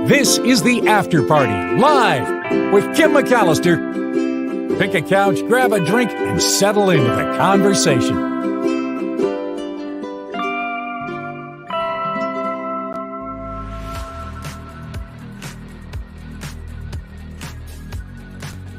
This is the After Party, live with Kim McAllister. Pick a couch, grab a drink, and settle into the conversation.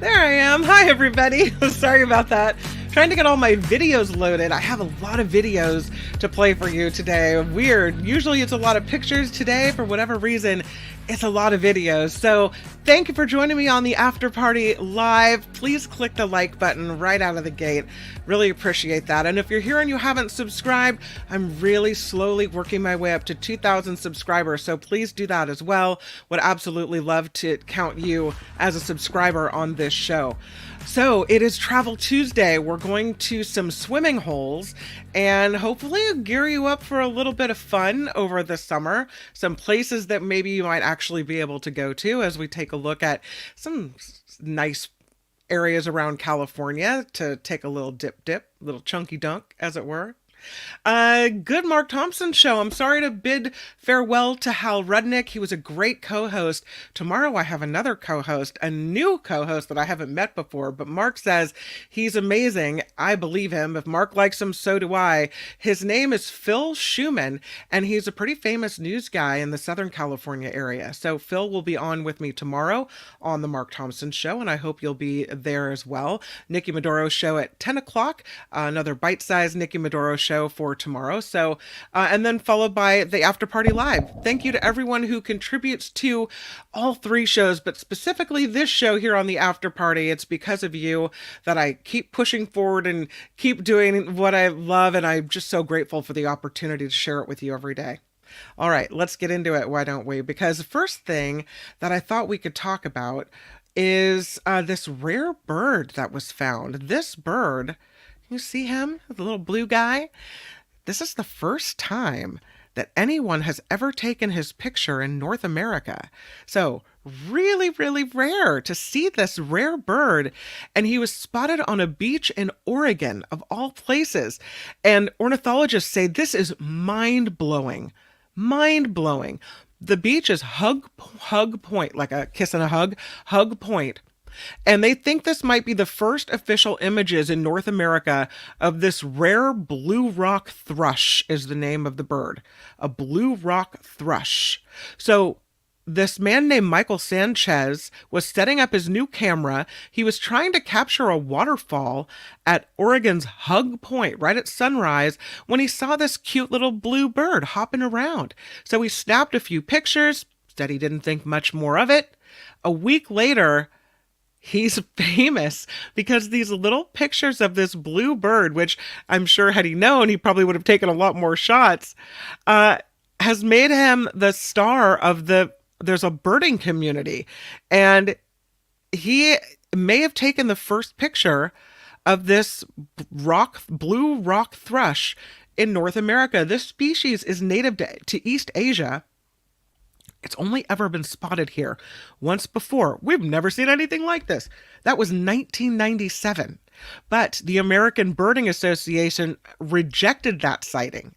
There I am. Hi, everybody. Sorry about that. Trying to get all my videos loaded. I have a lot of videos to play for you today. Weird. Usually it's a lot of pictures. Today, for whatever reason, it's a lot of videos. So thank you for joining me on the After Party Live. Please click the like button right out of the gate. Really appreciate that. And if you're here and you haven't subscribed, I'm really slowly working my way up to 2,000 subscribers. So please do that as well. Would absolutely love to count you as a subscriber on this show. So it is Travel Tuesday. We're going to some swimming holes and hopefully gear you up for a little bit of fun over the summer. Some places that maybe you might actually be able to go to as we take a look at some nice areas around California to take a little little chunky dunk, as it were. Good Mark Thompson show. I'm sorry to bid farewell to Hal Rudnick. He was a great co-host. Tomorrow I have another co-host, a new co-host that I haven't met before, but Mark says he's amazing. I believe him. If Mark likes him, so do I. His name is Phil Schumann, and he's a pretty famous news guy in the Southern California area. So Phil will be on with me tomorrow on the Mark Thompson show, and I hope you'll be there as well. Nikki Maduro's show at 10 o'clock, another bite-sized Nikki Maduro show for tomorrow. So, and then followed by the After Party Live. Thank you to everyone who contributes to all three shows, but specifically this show here on the After Party. It's because of you that I keep pushing forward and keep doing what I love. And I'm just so grateful for the opportunity to share it with you every day. All right, let's get into it. Why don't we? Because the first thing that I thought we could talk about is this rare bird that was found. This bird, you see him, the little blue guy? This is the first time that anyone has ever taken his picture in North America. So really, really rare to see this rare bird. And he was spotted on a beach in Oregon, of all places. And ornithologists say this is mind-blowing. Mind-blowing. The beach is Hug Point, like a kiss and a Hug Point. And they think this might be the first official images in North America of this rare blue rock thrush is the name of the bird. A blue rock thrush. So this man named Michael Sanchez was setting up his new camera. He was trying to capture a waterfall at Oregon's Hug Point right at sunrise when he saw this cute little blue bird hopping around. So he snapped a few pictures, said he didn't think much more of it. A week later, he's famous because these little pictures of this blue bird, which I'm sure had he known, he probably would have taken a lot more shots, has made him the star of there's a birding community. And he may have taken the first picture of this blue rock thrush in North America. This species is native to East Asia. It's only ever been spotted here once before. We've never seen anything like this. That was 1997. But the American Birding Association rejected that sighting.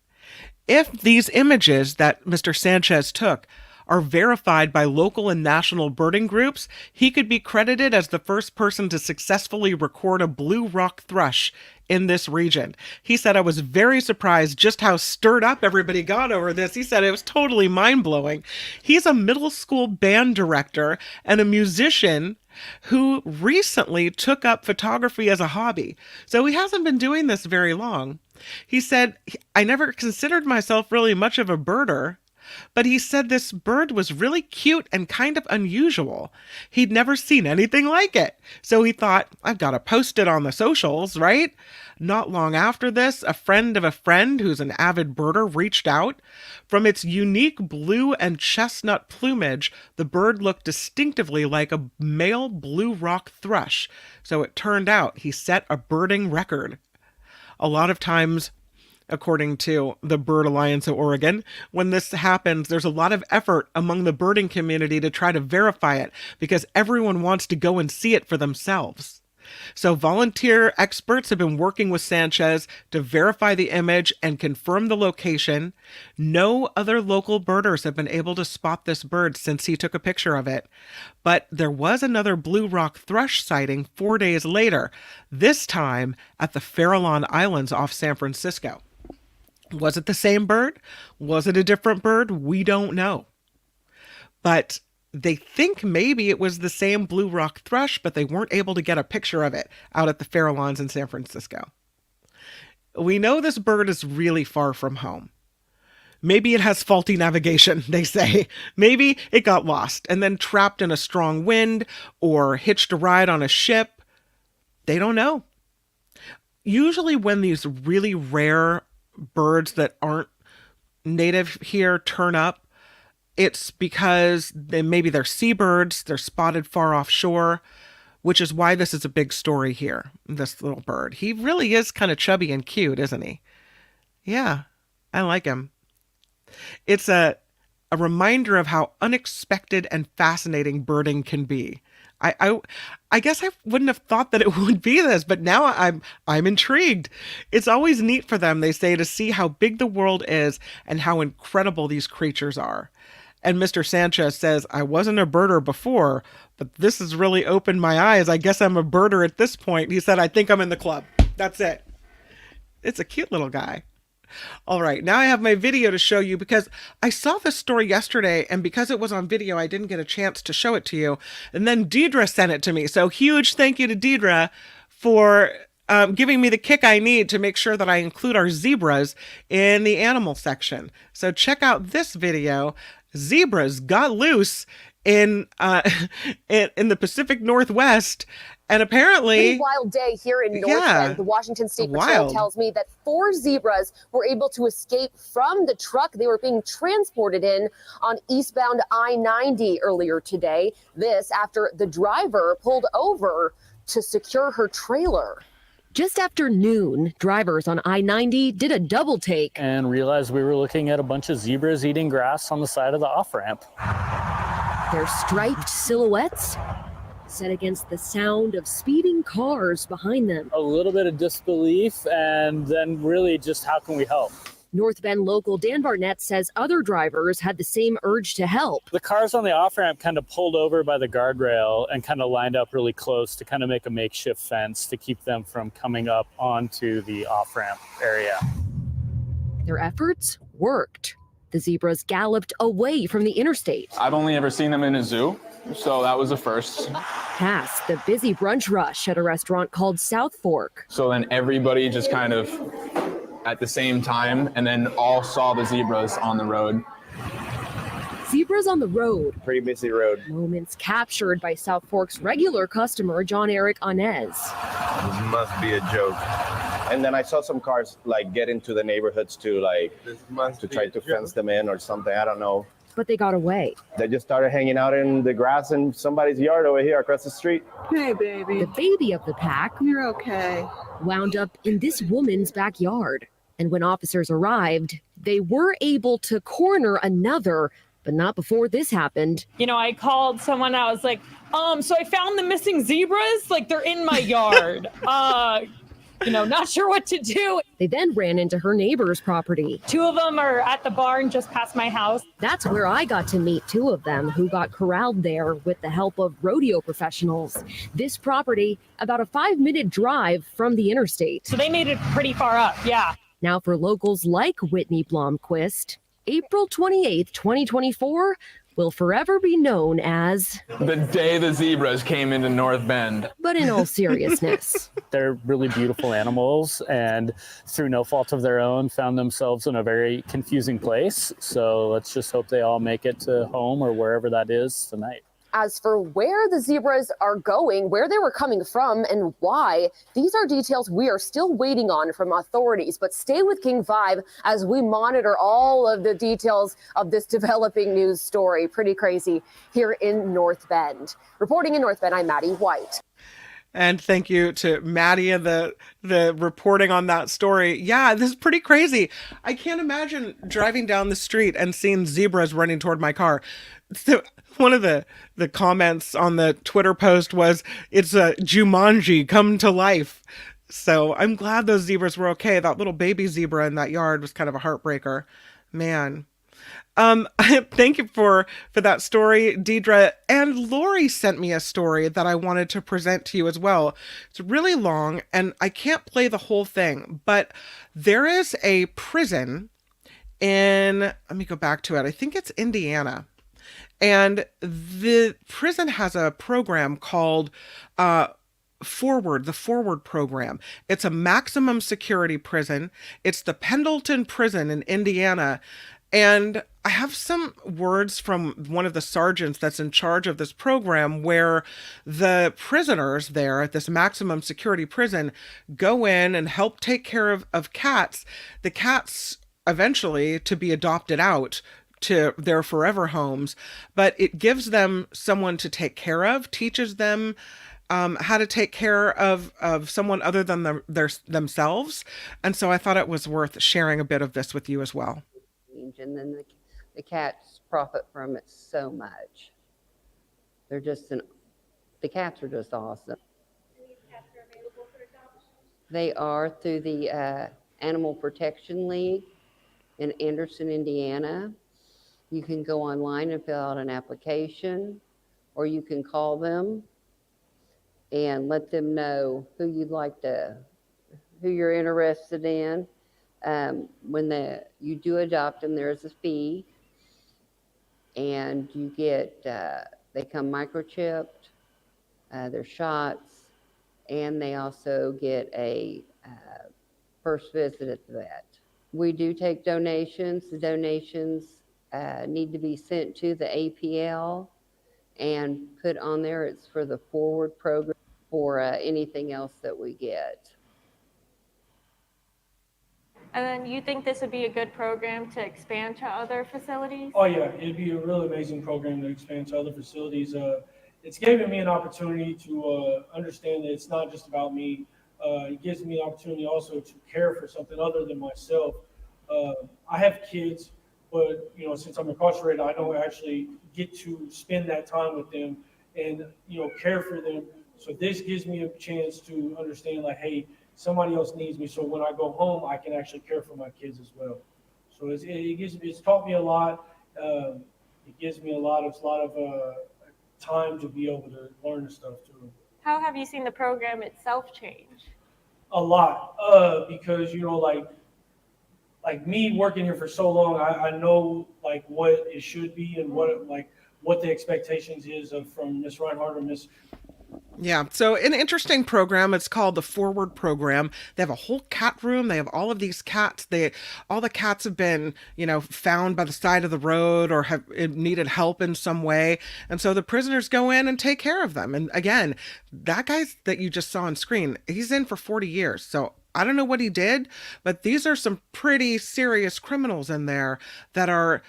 If these images that Mr. Sanchez took are verified by local and national birding groups, he could be credited as the first person to successfully record a blue rock thrush in this region. He said, I was very surprised just how stirred up everybody got over this. He said it was totally mind-blowing. He's a middle school band director and a musician who recently took up photography as a hobby. So he hasn't been doing this very long. He said, I never considered myself really much of a birder, but he said this bird was really cute and kind of unusual. He'd never seen anything like it. So he thought, I've got to post it on the socials, right? Not long after this, a friend of a friend who's an avid birder reached out. From its unique blue and chestnut plumage, the bird looked distinctively like a male blue rock thrush. So it turned out he set a birding record. A lot of times, according to the Bird Alliance of Oregon, when this happens, there's a lot of effort among the birding community to try to verify it because everyone wants to go and see it for themselves. So volunteer experts have been working with Sanchez to verify the image and confirm the location. No other local birders have been able to spot this bird since he took a picture of it. But there was another blue rock thrush sighting 4 days later, this time at the Farallon Islands off San Francisco. Was it the same bird? Was it a different bird? We don't know. But they think maybe it was the same blue rock thrush, but they weren't able to get a picture of it out at the Farallons in San Francisco. We know this bird is really far from home. Maybe it has faulty navigation, they say. Maybe it got lost and then trapped in a strong wind or hitched a ride on a ship. They don't know. Usually when these really rare birds that aren't native here turn up, it's because maybe they're seabirds, they're spotted far offshore, which is why this is a big story here, this little bird. He really is kind of chubby and cute, isn't he? Yeah, I like him. It's a reminder of how unexpected and fascinating birding can be. I guess I wouldn't have thought that it would be this, but now I'm intrigued. It's always neat for them, they say, to see how big the world is and how incredible these creatures are. And Mr. Sanchez says, I wasn't a birder before, but this has really opened my eyes. I guess I'm a birder at this point. He said, I think I'm in the club. That's it. It's a cute little guy. All right, now I have my video to show you because I saw this story yesterday, and because it was on video, I didn't get a chance to show it to you. And then Deidre sent it to me. So huge thank you to Deidre for giving me the kick I need to make sure that I include our zebras in the animal section. So check out this video. Zebras got loose in the Pacific Northwest, and apparently pretty wild day here in North Bend. The Washington State Patrol tells me that 4 zebras were able to escape from the truck they were being transported in on eastbound I-90 earlier today. This after the driver pulled over to secure her trailer. Just after noon, drivers on I-90 did a double take and realized we were looking at a bunch of zebras eating grass on the side of the off-ramp. Their striped silhouettes set against the sound of speeding cars behind them. A little bit of disbelief, and then really just how can we help? North Bend local Dan Barnett says other drivers had the same urge to help. The cars on the off-ramp kind of pulled over by the guardrail and kind of lined up really close to kind of make a makeshift fence to keep them from coming up onto the off-ramp area. Their efforts worked. The zebras galloped away from the interstate. I've only ever seen them in a zoo, so that was a first. Past the busy brunch rush at a restaurant called South Fork. So then everybody just kind of at the same time, and then all saw the zebras on the road. Zebras on the road. Pretty busy road. Moments captured by South Fork's regular customer, John Eric Anez. This must be a joke. And then I saw some cars like get into the neighborhoods to try to fence them in or something. I don't know. But they got away. They just started hanging out in the grass in somebody's yard over here across the street. Hey, baby. The baby of the pack. You're okay. Wound up in this woman's backyard. And when officers arrived, they were able to corner another, but not before this happened. You know, I called someone, I was like, so I found the missing zebras, like they're in my yard. Not sure what to do. They then ran into her neighbor's property. 2 of them are at the barn just past my house. That's where I got to meet 2 of them who got corralled there with the help of rodeo professionals. This property, about a 5-minute drive from the interstate. So they made it pretty far up, yeah. Now for locals like Whitney Blomquist, April 28th, 2024 will forever be known as the day the zebras came into North Bend. But in all seriousness, they're really beautiful animals, and through no fault of their own, found themselves in a very confusing place. So let's just hope they all make it to home or wherever that is tonight. As for where the zebras are going, where they were coming from, and why, these are details we are still waiting on from authorities. But stay with King 5 as we monitor all of the details of this developing news story. Pretty crazy here in North Bend. Reporting in North Bend, I'm Maddie White. And thank you to Maddie and the reporting on that story. Yeah, this is pretty crazy. I can't imagine driving down the street and seeing zebras running toward my car. So one of the comments on the Twitter post was, "It's a Jumanji come to life." So I'm glad those zebras were okay. That little baby zebra in that yard was kind of a heartbreaker. Man. Thank you for that story, Deidre. And Lori sent me a story that I wanted to present to you as well. It's really long and I can't play the whole thing, but there is a prison in, let me go back to it. I think it's Indiana. And the prison has a program called, the Forward program. It's a maximum security prison. It's the Pendleton prison in Indiana. And I have some words from one of the sergeants that's in charge of this program, where the prisoners there at this maximum security prison go in and help take care of cats. The cats eventually to be adopted out to their forever homes, but it gives them someone to take care of, teaches them how to take care of someone other than themselves. And so I thought it was worth sharing a bit of this with you as well. And then the cats profit from it so much. They're just the cats are just awesome. And these cats are available for adoption? They are through the Animal Protection League in Anderson, Indiana. You can go online and fill out an application, or you can call them and let them know who you're interested in. When you do adopt them, there's a fee, and you get, they come microchipped, they're shots, and they also get a first visit at the vet. We do take donations. The donations need to be sent to the APL and put on there. It's for the Forward program or anything else that we get. And then you think this would be a good program to expand to other facilities? Oh yeah, it'd be a really amazing program to expand to other facilities. It's given me an opportunity to understand that it's not just about me. It gives me an opportunity also to care for something other than myself. I have kids, but since I'm incarcerated, I don't actually get to spend that time with them and care for them. So this gives me a chance to understand, like, hey, somebody else needs me, so when I go home, I can actually care for my kids as well. So it's taught me a lot. It gives me a lot of time to be able to learn the stuff too. How have you seen the program itself change? A lot, because like me working here for so long, I know like what it should be and what the expectations is from Miss Reinhardt or Miss. Yeah, so an interesting program. It's called the Forward program. They have a whole cat room. They have all of these cats. All the cats have been, found by the side of the road or have needed help in some way. And so the prisoners go in and take care of them. And again, that guy that you just saw on screen, he's in for 40 years. So I don't know what he did, but these are some pretty serious criminals in there that are,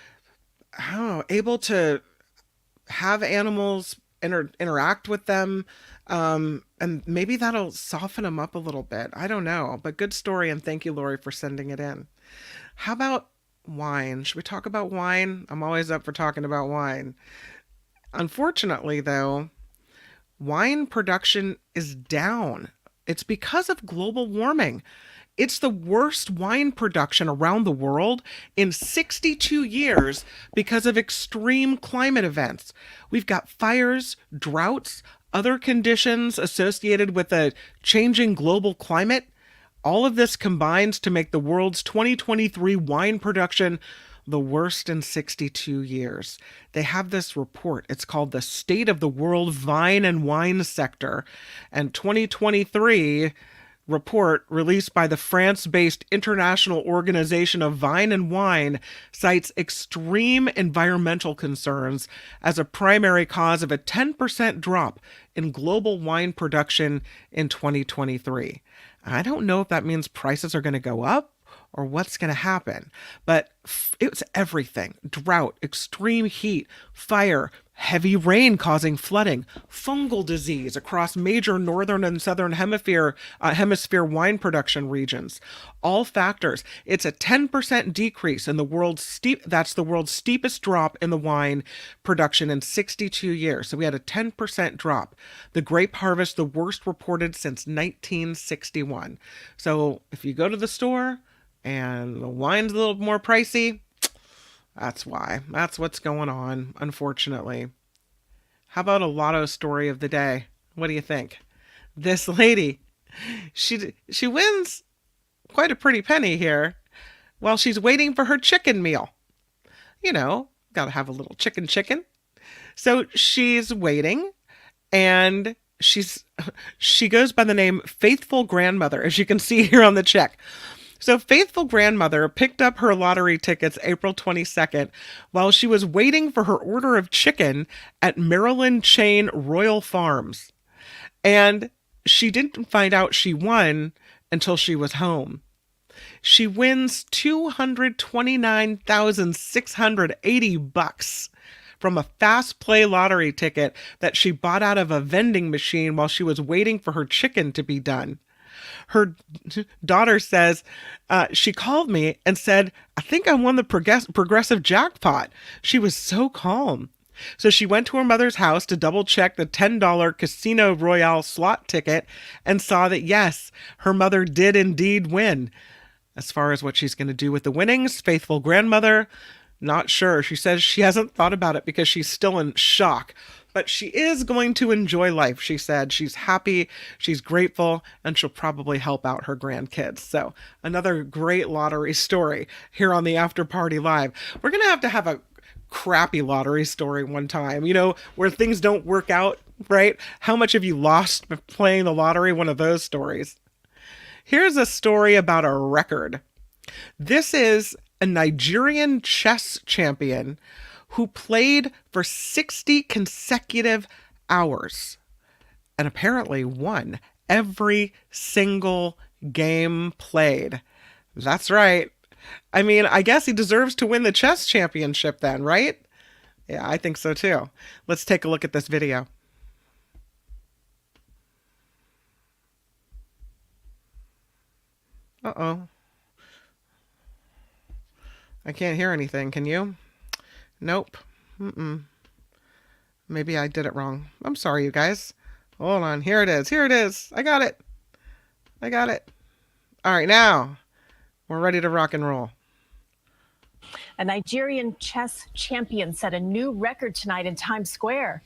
able to have animals interact with them. And maybe that'll soften them up a little bit. I don't know, but good story. And thank you, Lori, for sending it in. How about wine? Should we talk about wine? I'm always up for talking about wine. Unfortunately, though, wine production is down. It's because of global warming. It's the worst wine production around the world in 62 years because of extreme climate events. We've got fires, droughts, other conditions associated with a changing global climate. All of this combines to make the world's 2023 wine production the worst in 62 years. They have this report. It's called the State of the World Vine and Wine Sector. And 2023 report released by the France-based International Organization of Vine and Wine cites extreme environmental concerns as a primary cause of a 10% drop in global wine production in 2023. I don't know if that means prices are going to go up or what's going to happen, but it's everything. Drought, extreme heat, fire, Heavy rain causing flooding, fungal disease across major northern and southern hemisphere wine production regions. All factors. It's a 10% decrease in the world's that's the world's steepest drop in the wine production in 62 years. So we had a 10% drop. The grape harvest, the worst reported since 1961. So if you go to the store and the wine's a little more pricey, that's why. That's what's going on, unfortunately. How about a lotto story of the day? What do you think? This lady, she wins quite a pretty penny here while she's waiting for her chicken meal. You know, got to have a little chicken. So she's waiting, and she goes by the name Faithful Grandmother, as you can see here on the check. So Faithful Grandmother picked up her lottery tickets April 22nd while she was waiting for her order of chicken at Maryland chain Royal Farms. And she didn't find out she won until she was home. She wins $229,680 from a fast play lottery ticket that she bought out of a vending machine while she was waiting for her chicken to be done. Her daughter says she called me and said, I think I won the progressive jackpot. She was so calm. So she went to her mother's house to double check the $10 Casino Royale slot ticket and saw that, yes, her mother did indeed win. As far as what she's going to do with the winnings, Faithful Grandmother, not sure. She says she hasn't thought about it because she's still in shock. But she is going to enjoy life, she said. She's happy, she's grateful, and she'll probably help out her grandkids. So another great lottery story here on the After Party Live. We're going to have a crappy lottery story one time, you know, where things don't work out, right? How much have you lost playing the lottery? One of those stories. Here's a story about a record. This is a Nigerian chess champion who played for 60 consecutive hours and apparently won every single game played. That's right. I mean, I guess he deserves to win the chess championship then, right? Yeah, I think so too. Let's take a look at this video. Uh-oh. I can't hear anything. Can you? Nope. Maybe I did it wrong. I'm sorry, you guys. Hold on. Here it is. I got it. All right, now we're ready to rock and roll. A Nigerian chess champion set a new record tonight in Times Square.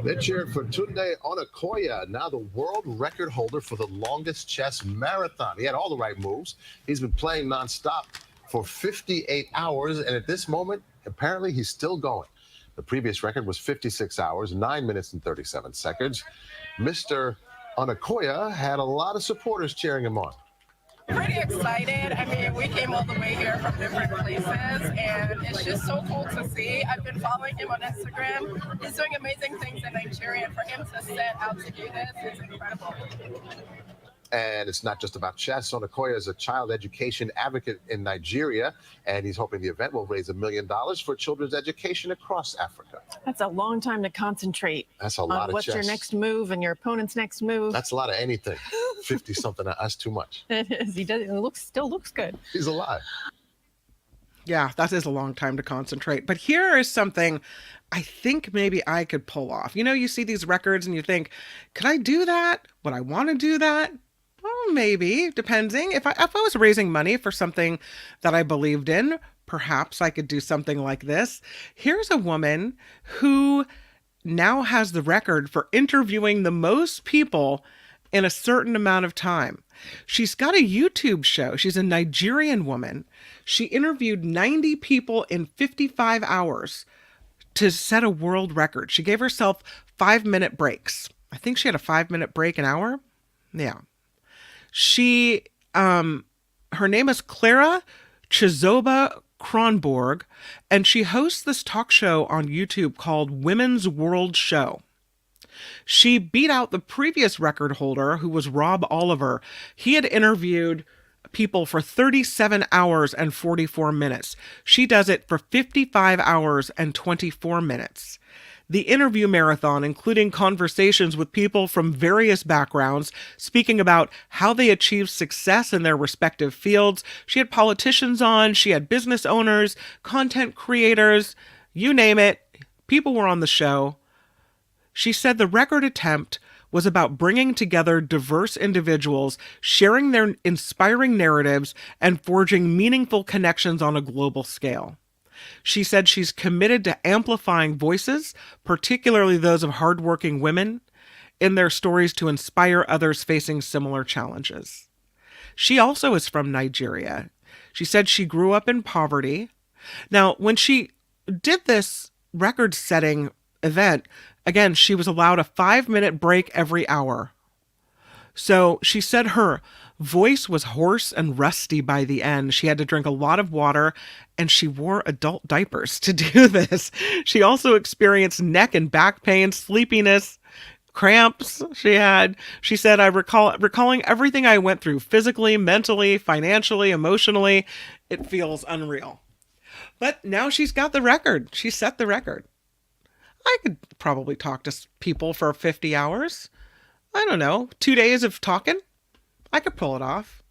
They cheered for Tunde Onakoya, now the world record holder for the longest chess marathon. He had all the right moves. He's been playing nonstop for 58 hours, and at this moment, apparently he's still going. The previous record was 56 hours, 9 minutes and 37 seconds. Mr. Onakoya had a lot of supporters cheering him on. Pretty excited. I mean, we came all the way here from different places, and it's just so cool to see. I've been following him on Instagram. He's doing amazing things in Nigeria, and for him to set out to do this is incredible. And it's not just about chess. Onakoya is a child education advocate in Nigeria, and he's hoping the event will raise $1 million for children's education across Africa. That's a long time to concentrate. That's a lot of what's chess. Your next move and your opponent's next move. That's a lot of anything. 50-something, that's too much. It is. He does. It still looks good. He's alive. Yeah, that is a long time to concentrate. But here is something I think maybe I could pull off. You know, you see these records and you think, could I do that? Would I want to do that? Well, maybe, depending. If I was raising money for something that I believed in, perhaps I could do something like this. Here's a woman who now has the record for interviewing the most people in a certain amount of time. She's got a YouTube show. She's a Nigerian woman. She interviewed 90 people in 55 hours to set a world record. She gave herself 5-minute breaks. I think she had a 5-minute break an hour. Yeah. She, her name is Clara Chizoba Kronborg, and she hosts this talk show on YouTube called Women's World Show. She beat out the previous record holder, who was Rob Oliver. He had interviewed people for 37 hours and 44 minutes. She does it for 55 hours and 24 minutes. The interview marathon, including conversations with people from various backgrounds, speaking about how they achieved success in their respective fields. She had politicians on, she had business owners, content creators, you name it. People were on the show. She said the record attempt was about bringing together diverse individuals, sharing their inspiring narratives, and forging meaningful connections on a global scale. She said she's committed to amplifying voices, particularly those of hardworking women, in their stories to inspire others facing similar challenges. She also is from Nigeria. She said she grew up in poverty. Now, when she did this record-setting event, again, she was allowed a 5-minute break every hour. So she said her voice was hoarse and rusty by the end. She had to drink a lot of water, and she wore adult diapers to do this. She also experienced neck and back pain, sleepiness, cramps She said, recalling everything I went through physically, mentally, financially, emotionally, it feels unreal. But now she's got the record. She set the record. I could probably talk to people for 50 hours. I don't know, 2 days of talking. I could pull it off.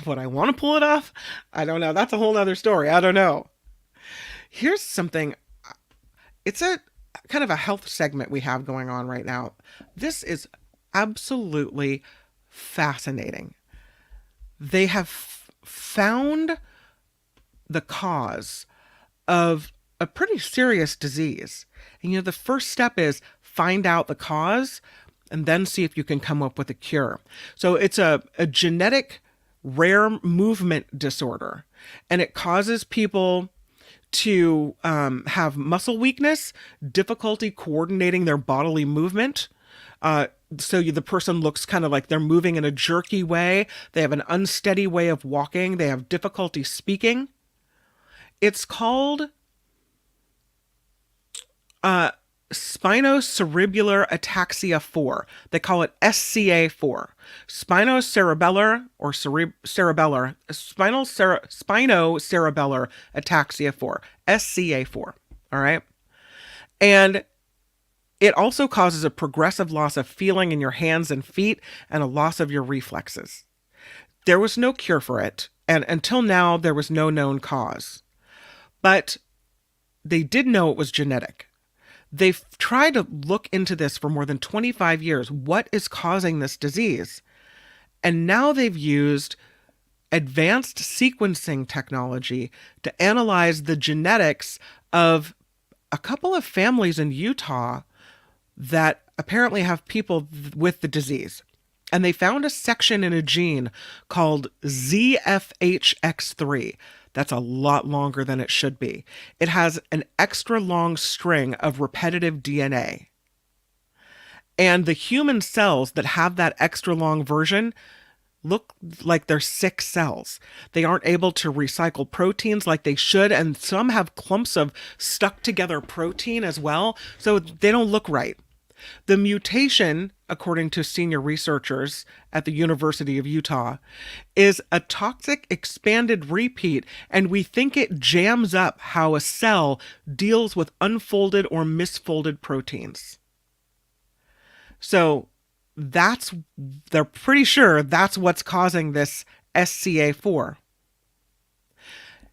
Would I want to pull it off? I don't know. That's a whole nother story. I don't know. Here's something. It's a kind of a health segment we have going on right now. This is absolutely fascinating. They have found the cause of a pretty serious disease. And, the first step is find out the cause and then see if you can come up with a cure. So it's a genetic rare movement disorder, and it causes people to have muscle weakness, difficulty coordinating their bodily movement. So the person looks kind of like they're moving in a jerky way. They have an unsteady way of walking. They have difficulty speaking. It's called spinocerebellar ataxia 4. They call it SCA4. Spinocerebellar or cerebellar, spinocerebellar ataxia 4, SCA4. All right. And it also causes a progressive loss of feeling in your hands and feet and a loss of your reflexes. There was no cure for it, and until now, there was no known cause. But they did know it was genetic. They've tried to look into this for more than 25 years. What is causing this disease? And now they've used advanced sequencing technology to analyze the genetics of a couple of families in Utah that apparently have people with the disease. And they found a section in a gene called ZFHX3. That's a lot longer than it should be. It has an extra long string of repetitive DNA. And the human cells that have that extra long version look like they're sick cells. They aren't able to recycle proteins like they should, and some have clumps of stuck together protein as well, so they don't look right. The mutation, according to senior researchers at the University of Utah, is a toxic expanded repeat, and we think it jams up how a cell deals with unfolded or misfolded proteins. So they're pretty sure that's what's causing this SCA4.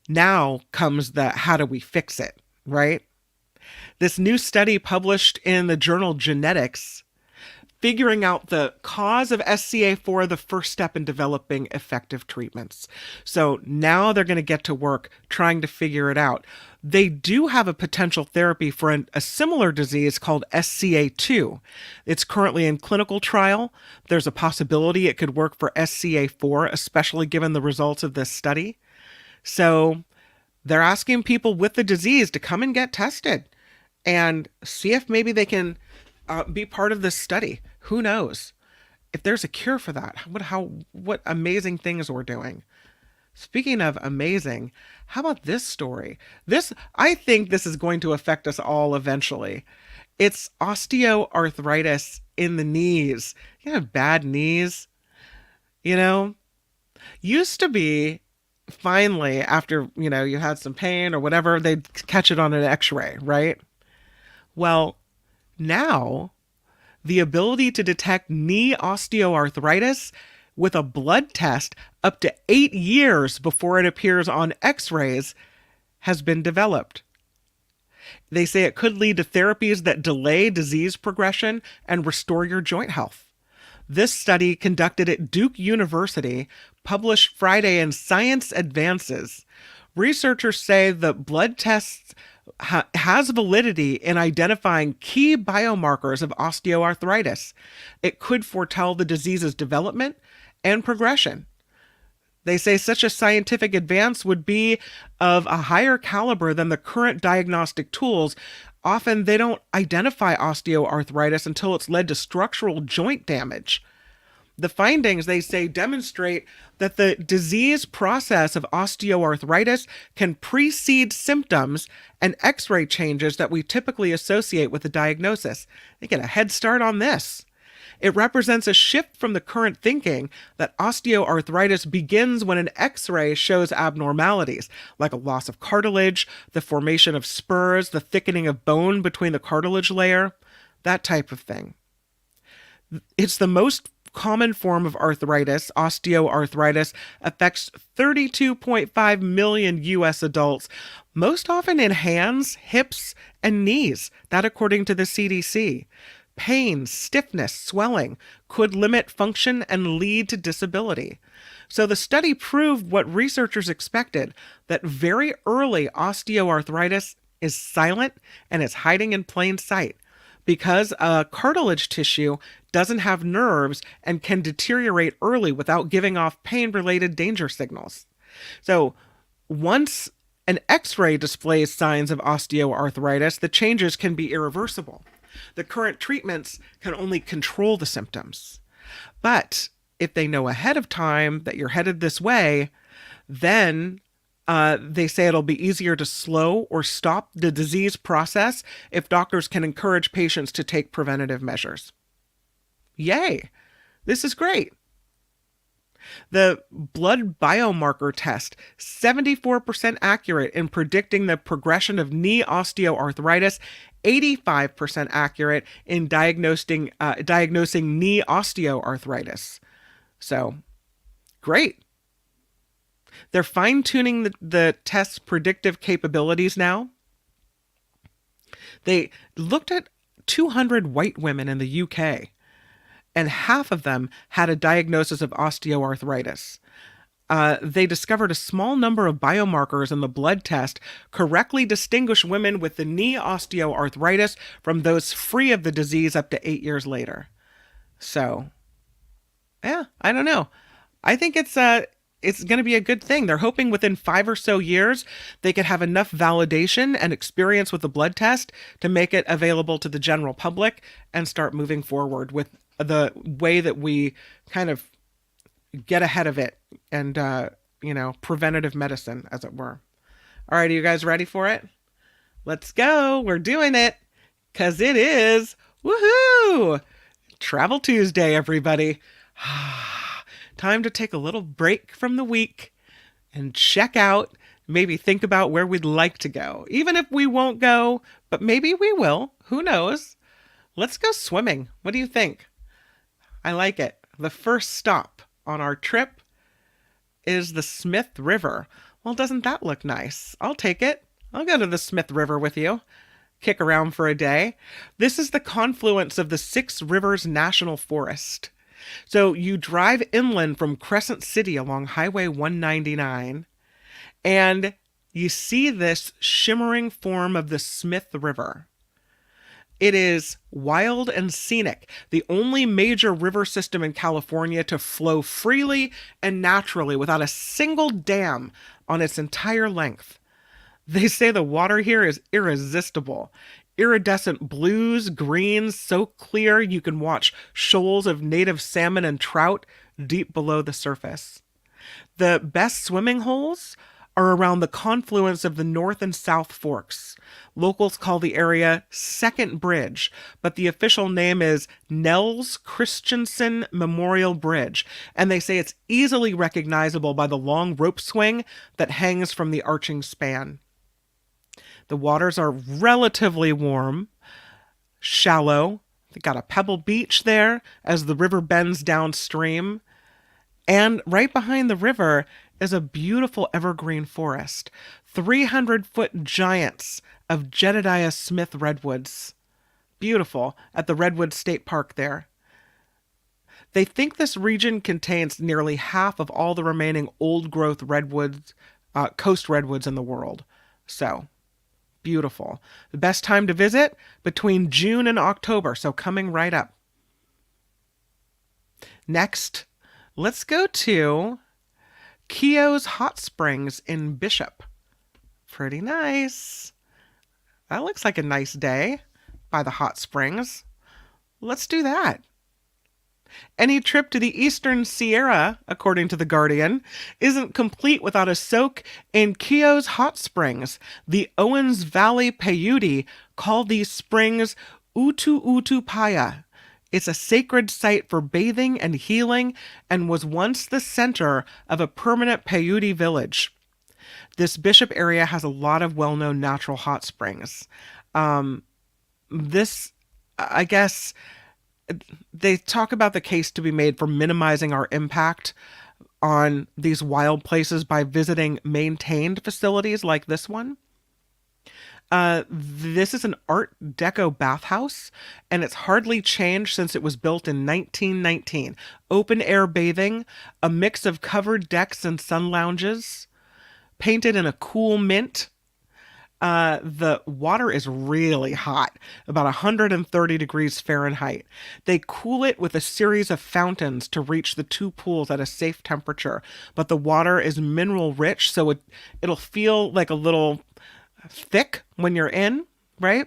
Now comes the how do we fix it, right? This new study published in the journal Genetics, figuring out the cause of SCA4, the first step in developing effective treatments. So now they're going to get to work trying to figure it out. They do have a potential therapy for a similar disease called SCA2. It's currently in clinical trial. There's a possibility it could work for SCA4, especially given the results of this study. So they're asking people with the disease to come and get tested and see if maybe they can be part of this study. Who knows? If there's a cure for that, what amazing things we're doing. Speaking of amazing, how about this story? I think this is going to affect us all eventually. It's osteoarthritis in the knees. You have bad knees, Used to be, finally, after, you had some pain or whatever, they'd catch it on an x-ray, right? Well, now the ability to detect knee osteoarthritis with a blood test up to 8 years before it appears on x-rays has been developed. They say it could lead to therapies that delay disease progression and restore your joint health. This study, conducted at Duke University, published Friday in Science Advances. Researchers say the blood tests has validity in identifying key biomarkers of osteoarthritis. It could foretell the disease's development and progression. They say such a scientific advance would be of a higher caliber than the current diagnostic tools. Often they don't identify osteoarthritis until it's led to structural joint damage. The findings, they say, demonstrate that the disease process of osteoarthritis can precede symptoms and x-ray changes that we typically associate with the diagnosis. They get a head start on this. It represents a shift from the current thinking that osteoarthritis begins when an x-ray shows abnormalities, like a loss of cartilage, the formation of spurs, the thickening of bone between the cartilage layer, that type of thing. It's the most common form of arthritis. Osteoarthritis affects 32.5 million U.S. adults, most often in hands, hips, and knees, that according to the CDC. Pain, stiffness, swelling could limit function and lead to disability. So the study proved what researchers expected, that very early osteoarthritis is silent and is hiding in plain sight because cartilage tissue doesn't have nerves and can deteriorate early without giving off pain-related danger signals. So once an X-ray displays signs of osteoarthritis, the changes can be irreversible. The current treatments can only control the symptoms. But if they know ahead of time that you're headed this way, then they say it'll be easier to slow or stop the disease process if doctors can encourage patients to take preventative measures. Yay! This is great. The blood biomarker test, 74% accurate in predicting the progression of knee osteoarthritis, 85% accurate in diagnosing knee osteoarthritis. So, great. They're fine-tuning the test's predictive capabilities now. They looked at 200 white women in the UK, and half of them had a diagnosis of osteoarthritis. They discovered a small number of biomarkers in the blood test correctly distinguish women with the knee osteoarthritis from those free of the disease up to 8 years later. So, yeah, I don't know. I think it's going to be a good thing. They're hoping within 5 or so years, they could have enough validation and experience with the blood test to make it available to the general public and start moving forward with the way that we kind of get ahead of it and, preventative medicine, as it were. All right, are you guys ready for it? Let's go. We're doing it because it is, woohoo, Travel Tuesday, everybody. Time to take a little break from the week and check out, maybe think about where we'd like to go. Even if we won't go, but maybe we will. Who knows? Let's go swimming. What do you think? I like it. The first stop on our trip is the Smith River. Well, doesn't that look nice? I'll take it. I'll go to the Smith River with you. Kick around for a day. This is the confluence of the Six Rivers National Forest. So you drive inland from Crescent City along Highway 199, and you see this shimmering form of the Smith River. It is wild and scenic, the only major river system in California to flow freely and naturally without a single dam on its entire length. They say the water here is irresistible. Iridescent blues, greens, so clear you can watch shoals of native salmon and trout deep below the surface. The best swimming holes are around the confluence of the North and South Forks. Locals call the area Second Bridge, but the official name is Nels Christensen Memorial Bridge, and they say it's easily recognizable by the long rope swing that hangs from the arching span. The waters are relatively warm, shallow. They got a pebble beach there as the river bends downstream. And right behind the river is a beautiful evergreen forest, 300-foot giants of Jedediah Smith redwoods. Beautiful, at the Redwood State Park there. They think this region contains nearly half of all the remaining old-growth redwoods, coast redwoods in the world. So, beautiful. The best time to visit? Between June and October, so coming right up. Next, let's go to Kios Hot Springs in Bishop. Pretty nice. That looks like a nice day by the hot springs. Let's do that. Any trip to the Eastern Sierra, according to The Guardian, isn't complete without a soak in Kios Hot Springs. The Owens Valley Paiute call these springs Utu Utu Paya. It's a sacred site for bathing and healing and was once the center of a permanent Paiute village. This Bishop area has a lot of well-known natural hot springs. I guess, they talk about the case to be made for minimizing our impact on these wild places by visiting maintained facilities like this one. This is an Art Deco bathhouse, and it's hardly changed since it was built in 1919. Open air bathing, a mix of covered decks and sun lounges, painted in a cool mint. The water is really hot, about 130 degrees Fahrenheit. They cool it with a series of fountains to reach the two pools at a safe temperature, but the water is mineral rich, so it'll feel like a little thick when you're in, right?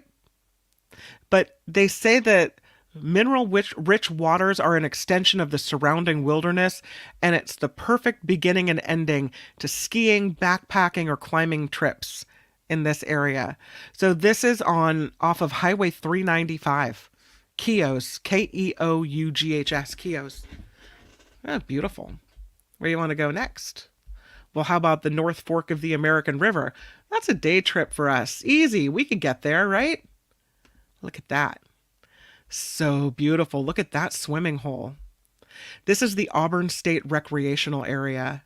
But they say that mineral rich waters are an extension of the surrounding wilderness, and it's the perfect beginning and ending to skiing, backpacking, or climbing trips in this area. So this is off of Highway 395. Kios, Keughs, Kios. Oh, beautiful. Where do you want to go next? Well, how about the North Fork of the American River? That's a day trip for us. Easy. We could get there, right? Look at that. So beautiful. Look at that swimming hole. This is the Auburn State Recreational Area.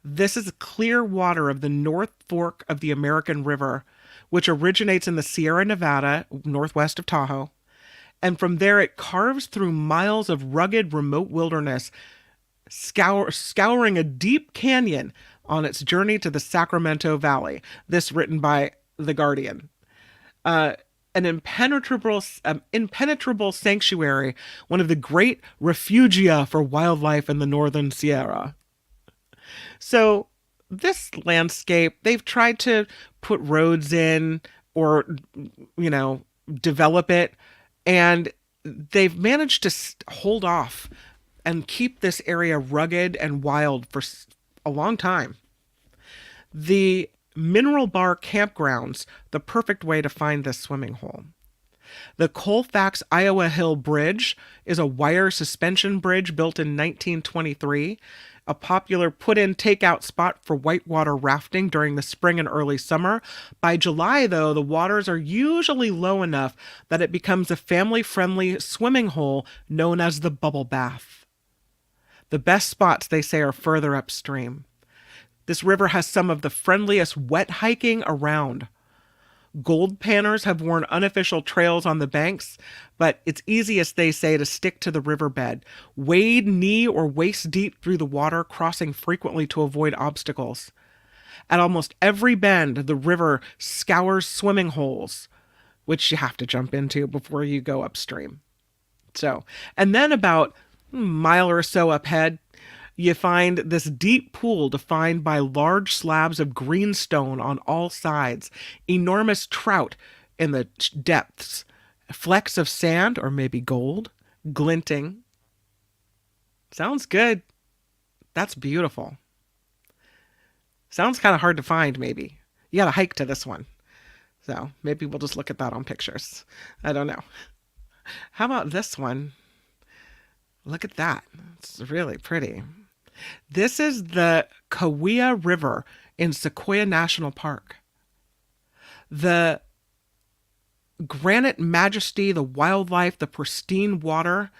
This is clear water of the North Fork of the American River, which originates in the Sierra Nevada, northwest of Tahoe. And from there, it carves through miles of rugged, remote wilderness, scouring a deep canyon on its journey to the Sacramento Valley. This written by The Guardian. An impenetrable sanctuary, one of the great refugia for wildlife in the Northern Sierra. So this landscape, they've tried to put roads in or, develop it, and they've managed to hold off and keep this area rugged and wild for a long time. The Mineral Bar Campgrounds, the perfect way to find this swimming hole. The Colfax Iowa Hill Bridge is a wire suspension bridge built in 1923, a popular put-in takeout spot for whitewater rafting during the spring and early summer. By July, though, the waters are usually low enough that it becomes a family-friendly swimming hole known as the bubble bath. The best spots, they say, are further upstream. This river has some of the friendliest wet hiking around. Gold panners have worn unofficial trails on the banks, but it's easiest, they say, to stick to the riverbed. Wade knee or waist deep through the water, crossing frequently to avoid obstacles. At almost every bend, the river scours swimming holes, which you have to jump into before you go upstream. And then about a mile or so up ahead, you find this deep pool defined by large slabs of greenstone on all sides, enormous trout in the depths, flecks of sand or maybe gold, glinting. Sounds good. That's beautiful. Sounds kind of hard to find, maybe. You got to hike to this one. So maybe we'll just look at that on pictures. I don't know. How about this one? Look at that. It's really pretty. This is the Kauai River in Sequoia National Park. The granite majesty, the wildlife, the pristine water,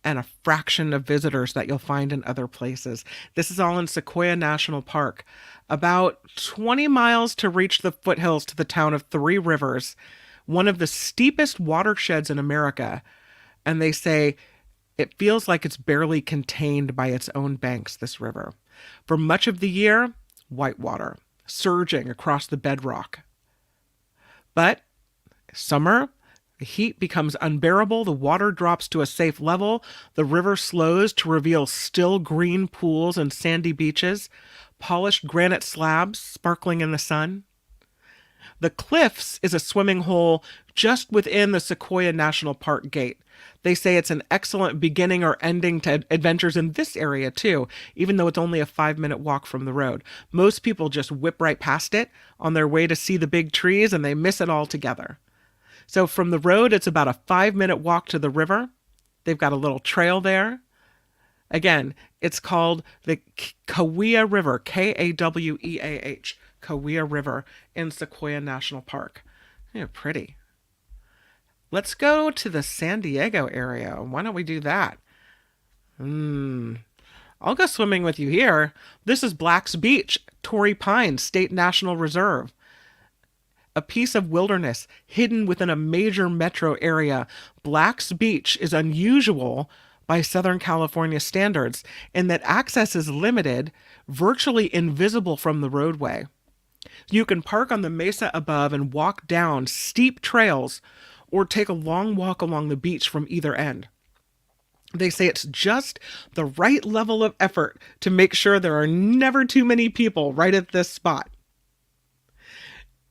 and a fraction of visitors that you'll find in other places. This is all in Sequoia National Park. About 20 miles to reach the foothills to the town of Three Rivers, one of the steepest watersheds in America. And they say it feels like it's barely contained by its own banks, this river. For much of the year, whitewater, surging across the bedrock. But summer, the heat becomes unbearable, the water drops to a safe level, the river slows to reveal still green pools and sandy beaches, polished granite slabs sparkling in the sun. The Cliffs is a swimming hole just within the Sequoia National Park gate. They say it's an excellent beginning or ending to adventures in this area too, even though it's only a 5-minute walk from the road. Most people just whip right past it on their way to see the big trees and they miss it altogether. So from the road, it's about a 5-minute walk to the river. They've got a little trail there. Again, it's called the Kauai River, Kaweah, Kauai River in Sequoia National Park. Yeah, pretty. Let's go to the San Diego area. Why don't we do that? I'll go swimming with you here. This is Black's Beach, Torrey Pines State National Reserve. A piece of wilderness hidden within a major metro area. Black's Beach is unusual by Southern California standards in that access is limited, virtually invisible from the roadway. You can park on the mesa above and walk down steep trails or take a long walk along the beach from either end. They say it's just the right level of effort to make sure there are never too many people right at this spot.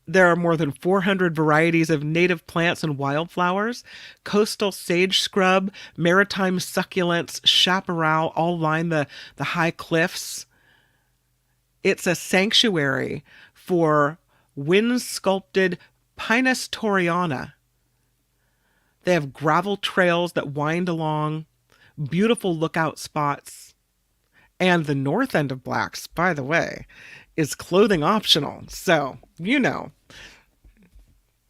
There are more than 400 varieties of native plants and wildflowers, coastal sage scrub, maritime succulents, chaparral all line the high cliffs. It's a sanctuary for wind-sculpted Pinus torreana. They have gravel trails that wind along, beautiful lookout spots. And the north end of Black's, by the way, is clothing optional. So,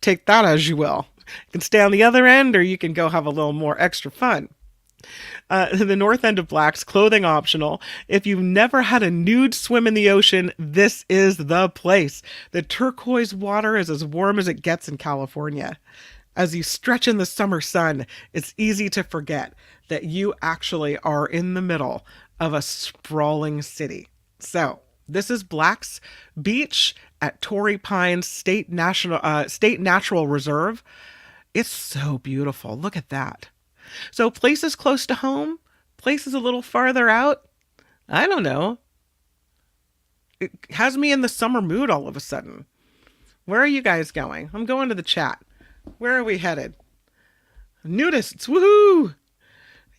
take that as you will. You can stay on the other end or you can go have a little more extra fun. The north end of Black's, clothing optional. If you've never had a nude swim in the ocean, this is the place. The turquoise water is as warm as it gets in California. As you stretch in the summer sun, it's easy to forget that you actually are in the middle of a sprawling city. So, this is Black's Beach at Torrey Pines State Natural Reserve. It's so beautiful. Look at that. So places close to home, places a little farther out. I don't know. It has me in the summer mood all of a sudden. Where are you guys going? I'm going to the chat. Where are we headed? Nudists. Woohoo!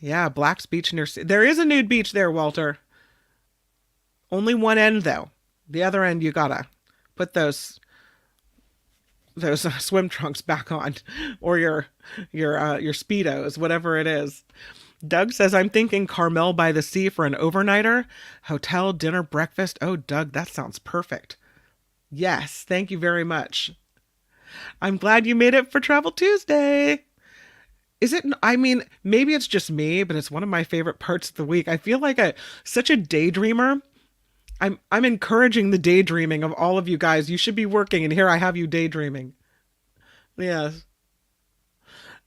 Yeah, Black's Beach near. There is a nude beach there, Walter. Only one end though. The other end you gotta put those swim trunks back on, or your Speedos, whatever it is. Doug says, I'm thinking Carmel by the Sea for an overnighter. Hotel, dinner, breakfast. Oh, Doug, that sounds perfect. Yes, thank you very much. I'm glad you made it for Travel Tuesday. Is it? I mean, maybe it's just me, but it's one of my favorite parts of the week. I feel like such a daydreamer. I'm encouraging the daydreaming of all of you guys. You should be working, and here I have you daydreaming. Yes.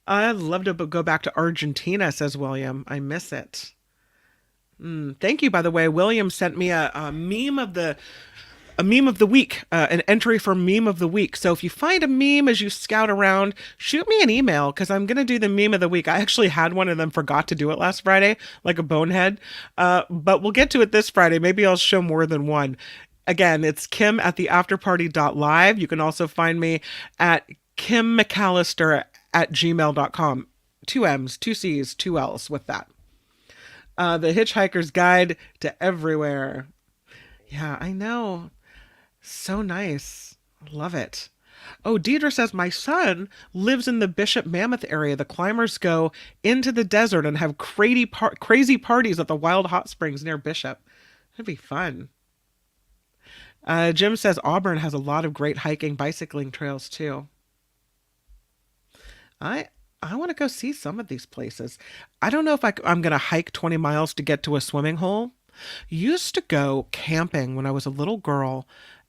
I'd love to go back to Argentina, says William. I miss it. Thank you, by the way. William sent me a meme of the week, an entry for meme of the week. So if you find a meme as you scout around, shoot me an email because I'm going to do the meme of the week. I actually had one and then forgot to do it last Friday, like a bonehead. But we'll get to it this Friday. Maybe I'll show more than one. Again, it's kim@theafterparty.live. You can also find me at kimmcallister@gmail.com. 2 M's, 2 C's, 2 L's with that. The Hitchhiker's Guide to Everywhere. Yeah, I know. So nice. Love it. Oh, Deidre says, my son lives in the Bishop Mammoth area. The climbers go into the desert and have crazy parties at the Wild Hot Springs near Bishop. That'd be fun. Jim says Auburn has a lot of great hiking, bicycling trails too. I want to go see some of these places. I don't know if I'm going to hike 20 miles to get to a swimming hole. Used to go camping when I was a little girl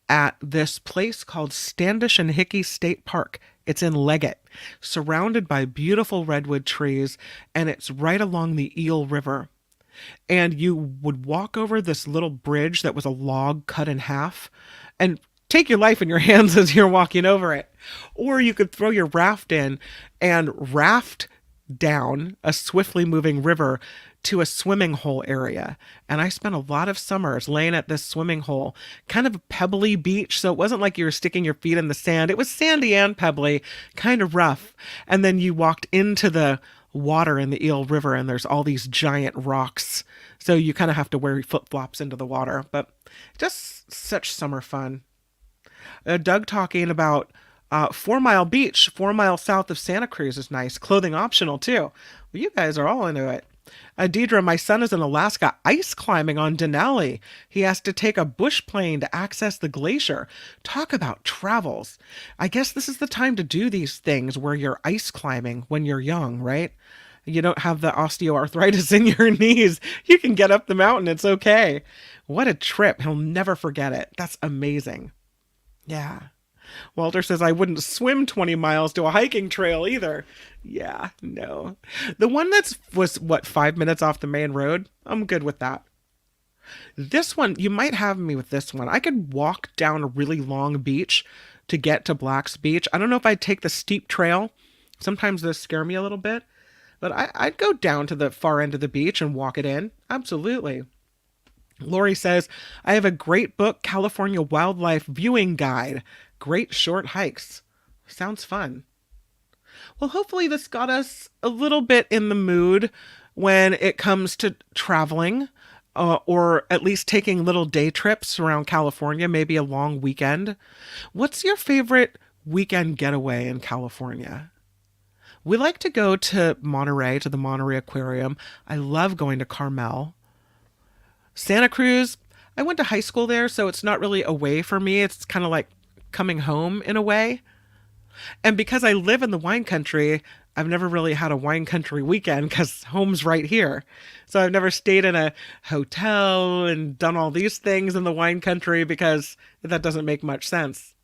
at this place called Standish and Hickey State Park. It's in Leggett, surrounded by beautiful redwood trees, and it's right along the Eel River. And you would walk over this little bridge that was a log cut in half and take your life in your hands as you're walking over it. Or you could throw your raft in and raft down a swiftly moving river to a swimming hole area. And I spent a lot of summers laying at this swimming hole, kind of a pebbly beach. So it wasn't like you were sticking your feet in the sand. It was sandy and pebbly, kind of rough. And then you walked into the water in the Eel River and there's all these giant rocks. So you kind of have to wear flip-flops into the water, but just such summer fun. Doug talking about 4 Mile Beach, 4 miles south of Santa Cruz is nice. Clothing optional too. Well, you guys are all into it. Deidre, my son is in Alaska ice climbing on Denali. He has to take a bush plane to access the glacier. Talk about travels. I guess this is the time to do these things where you're ice climbing when you're young, right? You don't have the osteoarthritis in your knees. You can get up the mountain. It's okay. What a trip. He'll never forget it. That's amazing. Yeah. Walter says, I wouldn't swim 20 miles to a hiking trail either. Yeah, no. The one was 5 minutes off the main road? I'm good with that. This one, you might have me with this one. I could walk down a really long beach to get to Black's Beach. I don't know if I'd take the steep trail. Sometimes those scare me a little bit. But I'd go down to the far end of the beach and walk it in. Absolutely. Lori says, I have a great book, California Wildlife Viewing Guide. Great short hikes. Sounds fun. Well, hopefully this got us a little bit in the mood when it comes to traveling, or at least taking little day trips around California, maybe a long weekend. What's your favorite weekend getaway in California? We like to go to Monterey, to the Monterey Aquarium. I love going to Carmel. Santa Cruz, I went to high school there, so it's not really away for me. It's kind of like coming home in a way. And because I live in the wine country, I've never really had a wine country weekend because home's right here. So I've never stayed in a hotel and done all these things in the wine country because that doesn't make much sense.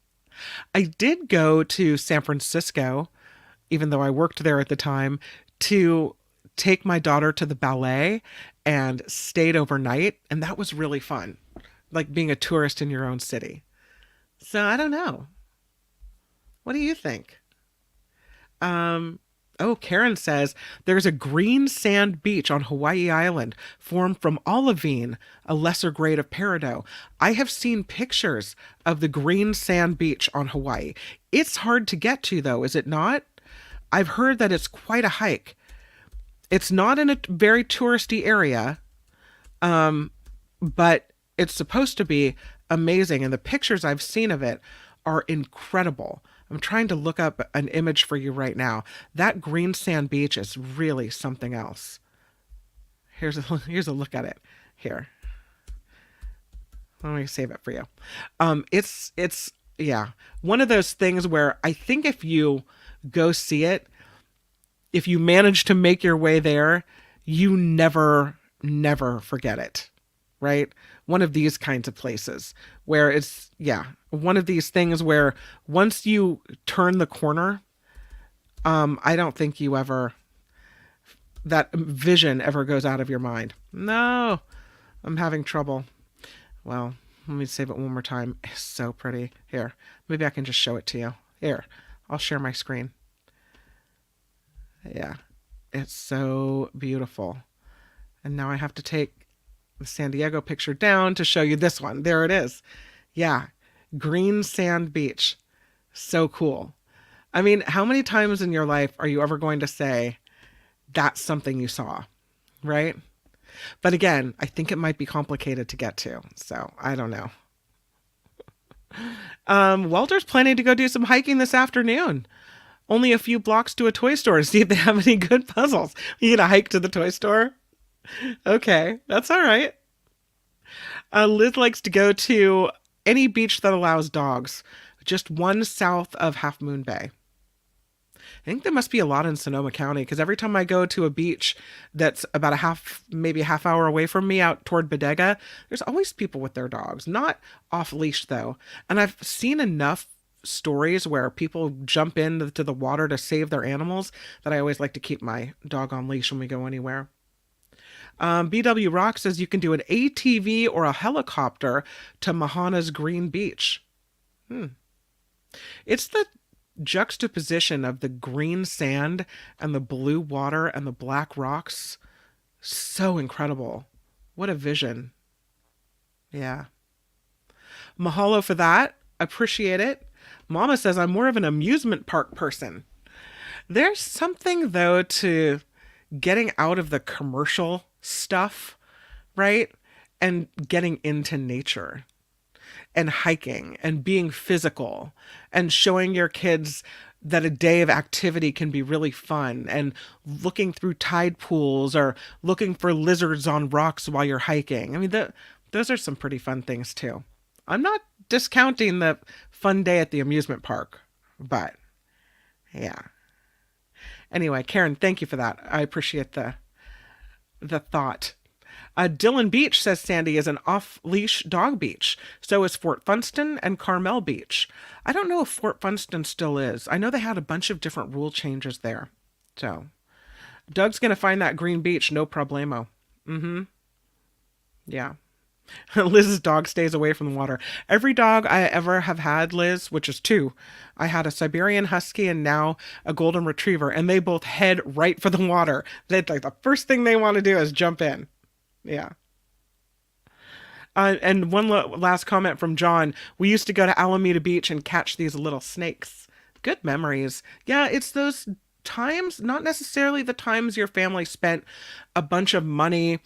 I did go to San Francisco, even though I worked there at the time, to take my daughter to the ballet and stayed overnight. And that was really fun, like being a tourist in your own city. So I don't know. What do you think? Karen says, there's a green sand beach on Hawaii Island formed from olivine, a lesser grade of peridot. I have seen pictures of the green sand beach on Hawaii. It's hard to get to, though, is it not? I've heard that it's quite a hike. It's not in a very touristy area, but it's supposed to be amazing. And the pictures I've seen of it are incredible. I'm trying to look up an image for you right now. That green sand beach is really something else. Here's a look at it. Here. Let me save it for you. It's one of those things where I think if you go see it, if you manage to make your way there, you never forget it, right? One of these kinds of places where it's, one of these things where once you turn the corner, I don't think that vision ever goes out of your mind. No, I'm having trouble. Well, let me save it one more time. It's so pretty. Here, maybe I can just show it to you. Here, I'll share my screen. Yeah, it's so beautiful. And now I have to take the San Diego picture down to show you this one. There it is. Yeah, green sand beach. So cool. I mean, how many times in your life are you ever going to say that's something you saw, right? But again, I think it might be complicated to get to. So I don't know. Walter's planning to go do some hiking this afternoon. Only a few blocks to a toy store to see if they have any good puzzles. You gonna hike to the toy store? Okay, that's all right. Liz likes to go to any beach that allows dogs. Just one south of Half Moon Bay. I think there must be a lot in Sonoma County because every time I go to a beach that's about maybe a half hour away from me out toward Bodega, there's always people with their dogs. Not off leash though. And I've seen enough stories where people jump into the water to save their animals that I always like to keep my dog on leash when we go anywhere. BW Rock says you can do an ATV or a helicopter to Mahana's Green Beach. It's the juxtaposition of the green sand and the blue water and the black rocks. So incredible. What a vision. Yeah. Mahalo for that. Appreciate it. Mama says I'm more of an amusement park person. There's something, though, to getting out of the commercial stuff, right? And getting into nature and hiking and being physical and showing your kids that a day of activity can be really fun, and looking through tide pools or looking for lizards on rocks while you're hiking. I mean, those are some pretty fun things too. I'm not discounting the fun day at the amusement park, but yeah. Anyway, Karen, thank you for that. I appreciate the thought. Dillon Beach, says Sandy, is an off-leash dog beach. So is Fort Funston and Carmel Beach. I don't know if Fort Funston still is. I know they had a bunch of different rule changes there. So Doug's going to find that green beach, no problemo. Yeah. Liz's dog stays away from the water. Every dog I ever have had, Liz, which is 2, I had a Siberian Husky and now a Golden Retriever, and they both head right for the water. Like the first thing they want to do is jump in. Yeah. And one last comment from John. We used to go to Alameda Beach and catch these little snakes. Good memories. Yeah, it's those times, not necessarily the times your family spent a bunch of money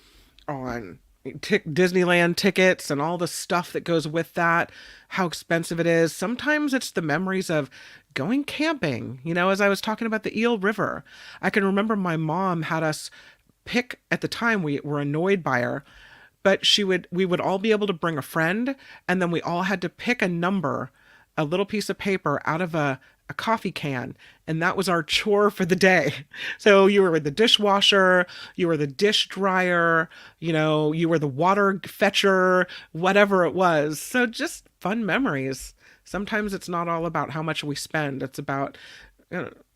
on Disneyland tickets and all the stuff that goes with that, how expensive it is. Sometimes it's the memories of going camping. You know, as I was talking about the Eel River, I can remember my mom had us pick, at the time we were annoyed by her, but we would all be able to bring a friend, and then we all had to pick a number, a little piece of paper out of a coffee can, and that was our chore for the day. So you were the dishwasher, you were the dish dryer, you know, you were the water fetcher, whatever it was. So just fun memories. Sometimes it's not all about how much we spend. It's about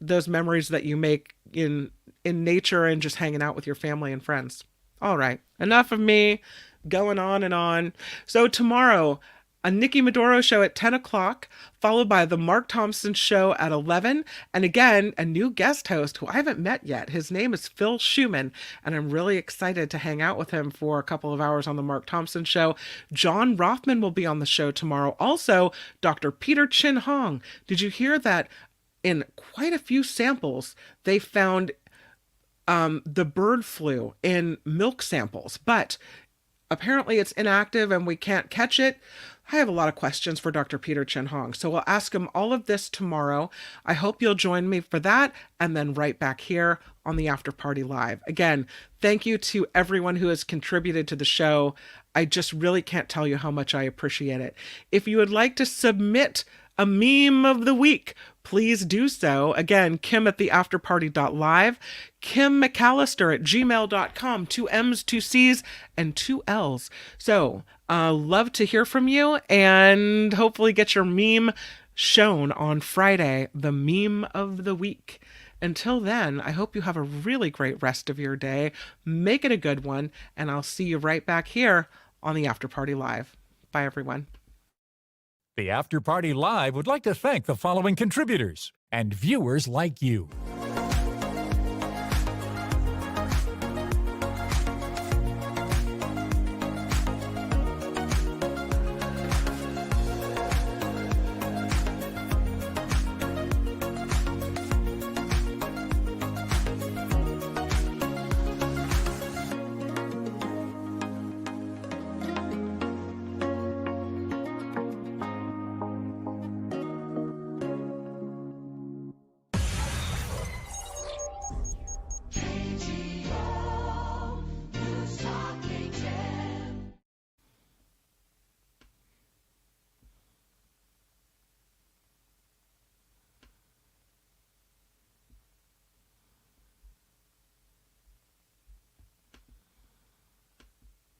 those memories that you make in nature and just hanging out with your family and friends. All right, enough of me going on and on. So tomorrow, a Nikki Maduro show at 10 o'clock, followed by the Mark Thompson show at 11. And again, a new guest host who I haven't met yet. His name is Phil Schumann, and I'm really excited to hang out with him for a couple of hours on the Mark Thompson show. John Rothman will be on the show tomorrow. Also, Dr. Peter Chin Hong. Did you hear that in quite a few samples, they found the bird flu in milk samples, but apparently it's inactive and we can't catch it? I have a lot of questions for Dr. Peter Chin Hong, so we'll ask him all of this tomorrow. I hope you'll join me for that, and then right back here on the After Party Live. Again, thank you to everyone who has contributed to the show. I just really can't tell you how much I appreciate it. If you would like to submit a meme of the week, please do so. Again, Kim at theafterparty.live, Kim McAllister at gmail.com, 2 M's, 2 C's, and 2 L's. So, love to hear from you, and hopefully get your meme shown on Friday, the meme of the week. Until then, I hope you have a really great rest of your day. Make it a good one, and I'll see you right back here on the After Party Live. Bye, everyone. The After Party Live would like to thank the following contributors and viewers like you.